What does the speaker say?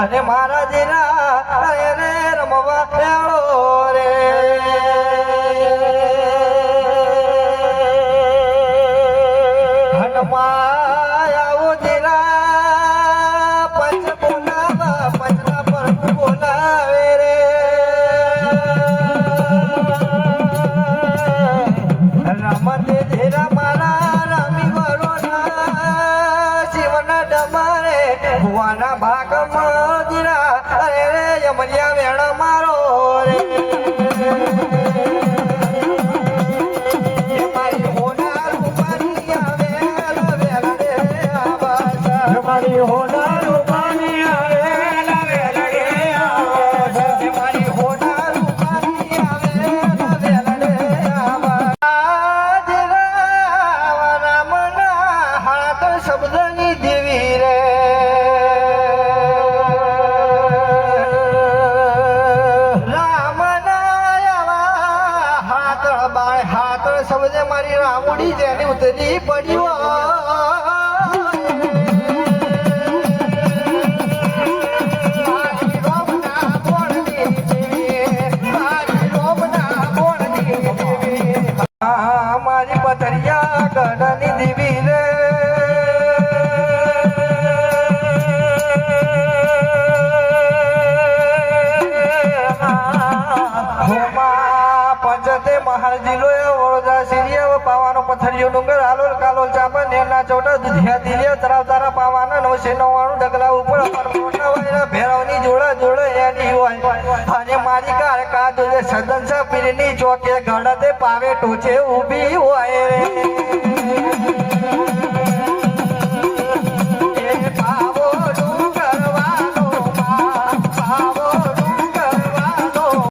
અને મારા જીરા રે રમવા એળો રે હનુમાન આવો જીરા પંચ બોલાવા પંચના પર બોલાવે રે રમતે જીરા મારા રામી વરોના શિવના ડમારે ભુવાના ભાગમાં જીરા અરે રે યમરિયા વેણ મારો રે મારી હોના રૂપાની આવે વેલ રે આવા મારી હોના રૂપાની આવે વેલ રે આવા મારી હોના રૂપાની આવે વેલ રે આવા રામના હાથ શબ્દની દેવી રે હાથ સમજે મારી રામુડી જેની ઉતરી પડ્યું મારી પથરિયા ગઢની દેવી રે પંચતે મહાલ જિલ્લો વડોદરા સિરિયા પાવાનો પથરિયો ડુંગર આલોલ કાલોલ ચાંપા નેરના ચોટા દુધિયા દિલિયા તરાવ તારા પાવાના 999 ડગલા ઉપર મોટા વાયરા ભેરવની જોડા જોડે એની હોય અને મારી કારકા જોજે સદન સા પીરની ચોકે ગળતે પાવે ટોચે ઊભી હોય રે